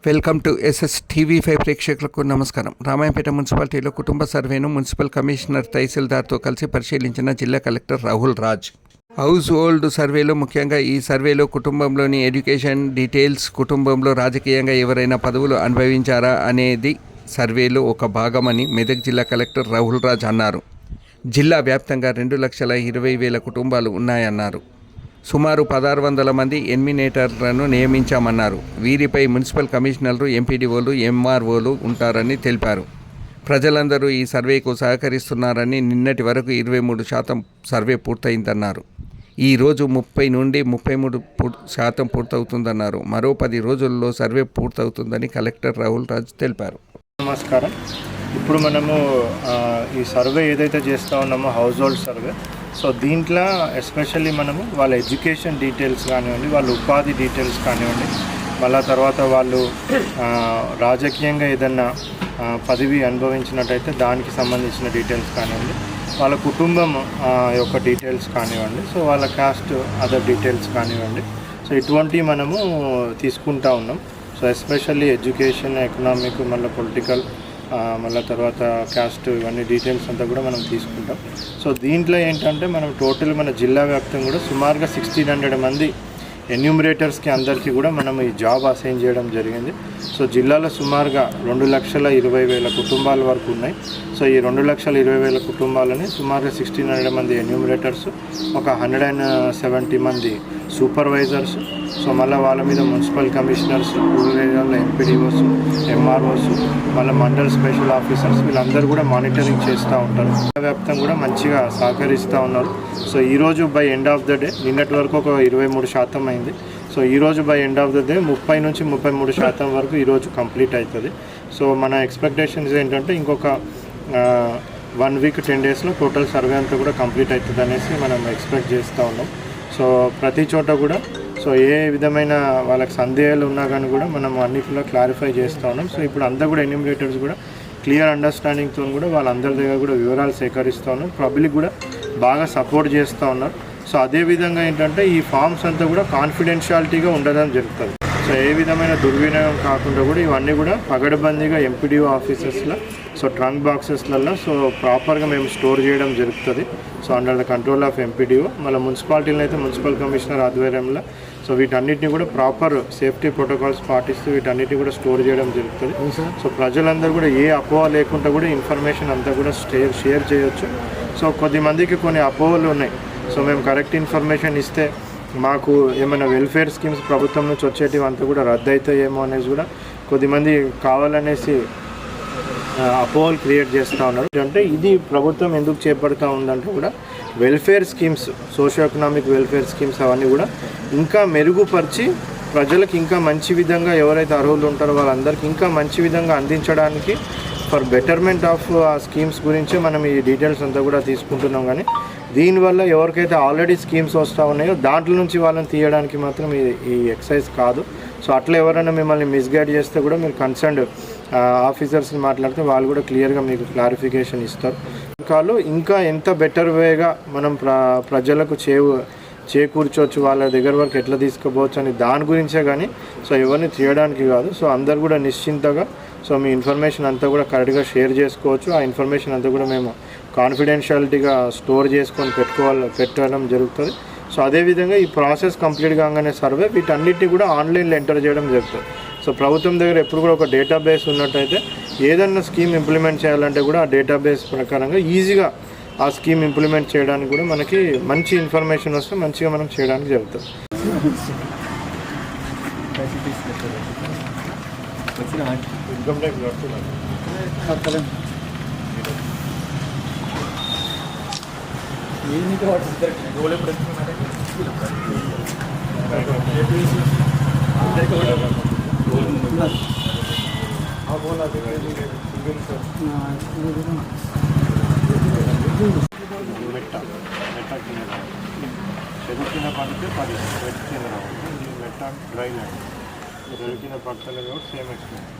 Welcome to SSTV5 ప్రేక్షకులకు నమస్కారం. రామాయంపేట మున్సిపాలిటీలో కుటుంబ సర్వేను మున్సిపల్ కమిషనర్ తహసీల్దార్తో కలిసి పరిశీలించిన జిల్లా collector Rahul Raj. House hold సర్వేలో ముఖ్యంగా ఈ సర్వేలో కుటుంబంలోని ఎడ్యుకేషన్ డీటెయిల్స్, కుటుంబంలో రాజకీయంగా ఎవరైనా పదవులు అనుభవించారా అనేది సర్వేలో ఒక భాగమని మెదక్ జిల్లా కలెక్టర్ రాహుల్ రాజ్ అన్నారు. జిల్లా వ్యాప్తంగా 2,20,000 కుటుంబాలు ఉన్నాయన్నారు. సుమారు 1,600 మంది ఎన్మినేటర్లను నియమించామన్నారు. వీరిపై మున్సిపల్ కమిషనర్లు, ఎంపీడీఓలు, ఎంఆర్ఓలు ఉంటారని తెలిపారు. ప్రజలందరూ ఈ సర్వేకు సహకరిస్తున్నారని, నిన్నటి వరకు 23% సర్వే పూర్తయిందన్నారు. ఈ రోజు 30 నుండి 33% పూర్తవుతుందన్నారు. మరో 10 రోజుల్లో సర్వే పూర్తవుతుందని కలెక్టర్ రాహుల్ రాజ్ తెలిపారు. నమస్కారం. ఇప్పుడు మనము ఈ సర్వే ఏదైతే చేస్తూ ఉన్నామో హౌస్ హోల్డ్ సర్వే, సో దీంట్లో ఎస్పెషల్లీ మనము వాళ్ళ ఎడ్యుకేషన్ డీటెయిల్స్ కానివ్వండి, వాళ్ళ ఉపాధి డీటెయిల్స్ కానివ్వండి, మళ్ళా తర్వాత వాళ్ళు రాజకీయంగా ఏదన్నా పదవి అనుభవించినట్టయితే దానికి సంబంధించిన డీటెయిల్స్ కానివ్వండి, వాళ్ళ కుటుంబం యొక్క డీటెయిల్స్ కానివ్వండి, సో వాళ్ళ కాస్ట్ అదర్ డీటెయిల్స్ కానివ్వండి, సో ఇటువంటివి మనము తీసుకుంటా ఉన్నాం. సో ఎస్పెషల్లీ ఎడ్యుకేషన్, ఎకనామిక్, మళ్ళీ పొలిటికల్, మళ్ళీ తర్వాత క్యాస్ట్, ఇవన్నీ డీటెయిల్స్ అంతా కూడా మనం తీసుకుంటాం. సో దీంట్లో ఏంటంటే మనం టోటల్ మన జిల్లా వ్యాప్తంగా కూడా సుమారుగా 1,600 మంది ఎన్యూమరేటర్స్కి అందరికీ కూడా మనం ఈ జాబ్ అసైన్ చేయడం జరిగింది. సో జిల్లాలో సుమారుగా 2,20,000 కుటుంబాల వరకు ఉన్నాయి. సో ఈ 2,20,000 కుటుంబాలని సుమారుగా 1,600 మంది ఎన్యూమరేటర్స్, ఒక 170 మంది సూపర్వైజర్స్, సో మళ్ళీ వాళ్ళ మీద మున్సిపల్ కమిషనర్స్, రూరల్ ఏరియాలో ఎంపీడీఓస్, ఎంఆర్ఓస్, మళ్ళీ మండల్ స్పెషల్ ఆఫీసర్స్, వీళ్ళందరూ కూడా మానిటరింగ్ చేస్తూ ఉంటారు. వ్యాప్తంగా కూడా మంచిగా సహకరిస్తూ ఉన్నారు. సో ఈరోజు by end of the day, నిన్నటి వరకు ఒక 23% అయింది. సో ఈరోజు by end of the day 30 నుంచి 33% వరకు ఈరోజు కంప్లీట్ అవుతుంది. సో మన ఎక్స్పెక్టేషన్స్ ఏంటంటే ఇంకొక 1 వీక్ 10 డేస్లో టోటల్ సర్వే అంతా కూడా కంప్లీట్ అవుతుంది అనేసి మనం ఎక్స్పెక్ట్ చేస్తూ ఉన్నాం. సో ప్రతి చోట కూడా సో ఏ విధమైన వాళ్ళకి సందేహాలు ఉన్నా కానీ కూడా మనం అన్నిటిలో క్లారిఫై చేస్తూ ఉన్నాం. సో ఇప్పుడు అందరూ కూడా ఎన్యూమరేటర్స్ కూడా క్లియర్ అండర్స్టాండింగ్తో కూడా వాళ్ళందరి దగ్గర కూడా వివరాలు సేకరిస్తూ ఉన్నారు. పబ్లిక్ కూడా బాగా సపోర్ట్ చేస్తూ ఉన్నారు. సో అదేవిధంగా ఏంటంటే ఈ ఫామ్స్ అంతా కూడా కాన్ఫిడెన్షియాలిటీగా ఉండడం జరుగుతుంది. సో ఏ విధమైన దుర్వినియోగం కాకుండా కూడా ఇవన్నీ కూడా పగడబందీగా ఎంపీడీఓ ఆఫీసెస్లో, సో ట్రంక్ బాక్సెస్లలో సో ప్రాపర్గా మేము స్టోర్ చేయడం జరుగుతుంది. So under the control of MPDO, మళ్ళీ మున్సిపాలిటీలో అయితే మున్సిపల్ కమిషనర్ ఆధ్వర్యంలో సో వీటన్నిటిని కూడా ప్రాపర్ సేఫ్టీ ప్రోటోకాల్స్ పాటిస్తూ వీటన్నిటిని కూడా స్టోర్ చేయడం జరుగుతుంది. సో ప్రజలందరూ కూడా ఏ అపోహ లేకుండా కూడా ఇన్ఫర్మేషన్ అంతా కూడా షేర్ చేయొచ్చు. సో కొద్దిమందికి కొన్ని అపోహలు ఉన్నాయి. సో మేము కరెక్ట్ ఇన్ఫర్మేషన్ ఇస్తే మాకు ఏమైనా వెల్ఫేర్ స్కీమ్స్ ప్రభుత్వం నుంచి వచ్చేటివి అంతా కూడా రద్దు అవుతాయేమో అనేసి కూడా కొద్దిమంది కావాలనేసి అపోహలు క్రియేట్ చేస్తూ ఉన్నారు. అంటే ఇది ప్రభుత్వం ఎందుకు చేపడుతూ ఉందంటే కూడా welfare schemes, socio economic welfare schemes అవన్నీ కూడా ఇంకా మెరుగుపరిచి ప్రజలకు ఇంకా మంచి విధంగా ఎవరైతే అర్హులు ఉంటారో వాళ్ళందరికీ ఇంకా మంచి విధంగా అందించడానికి ఫర్ బెటర్మెంట్ ఆఫ్ ఆ స్కీమ్స్ గురించి మనం ఈ డీటెయిల్స్ అంతా కూడా తీసుకుంటున్నాం. కానీ దీనివల్ల ఎవరికైతే ఆల్రెడీ స్కీమ్స్ వస్తూ ఉన్నాయో దాంట్లో నుంచి వాళ్ళని తీయడానికి మాత్రం ఈ ఎక్సైజ్ కాదు. సో అట్లా ఎవరైనా మిమ్మల్ని మిస్గైడ్ చేస్తే కూడా మీరు కన్సర్న్డ్ ఆఫీసర్స్ని మాట్లాడితే వాళ్ళు కూడా క్లియర్గా మీకు క్లారిఫికేషన్ ఇస్తారు. ఇంకా ఎంత బెటర్ వేగా మనం ప్రజలకు చేకూర్చవచ్చు, వాళ్ళ దగ్గర వరకు ఎట్లా తీసుకుపోవచ్చు అని దాని గురించే కానీ సో ఎవరిని తీయడానికి కాదు. సో అందరు కూడా నిశ్చింతగా సో మీ ఇన్ఫర్మేషన్ అంతా కూడా కరెక్ట్గా షేర్ చేసుకోవచ్చు. ఆ ఇన్ఫర్మేషన్ అంతా కూడా మేము కాన్ఫిడెన్షియాలిటీగా స్టోర్ చేసుకొని పెట్టడం జరుగుతుంది. సో అదేవిధంగా ఈ ప్రాసెస్ కంప్లీట్ కాగానే సర్వే వీటన్నిటిని కూడా ఆన్లైన్లో ఎంటర్ చేయడం జరుగుతుంది. సో ప్రభుత్వం దగ్గర ఎప్పుడు కూడా ఒక డేటాబేస్ ఉన్నట్టయితే ఏదన్నా స్కీమ్ ఇంప్లిమెంట్ చేయాలంటే కూడా ఆ డేటాబేస్ ప్రకారంగా ఈజీగా ఆ స్కీమ్ ఇంప్లిమెంట్ చేయడానికి కూడా మనకి మంచి ఇన్ఫర్మేషన్ వస్తే మంచిగా మనం చేయడానికి జరుగుతుంది. ఇన్కమ్ ట్యాక్స్ కడుతున్నాను. చెరుకు కింద పడితే 10 రెడ్ కింద రావాలి. మెట్ట డ్రై ల్యాండ్ చెరుకు కింద పడతలేదు కాబట్టి సేమ్ ఎక్స్పెక్ట్.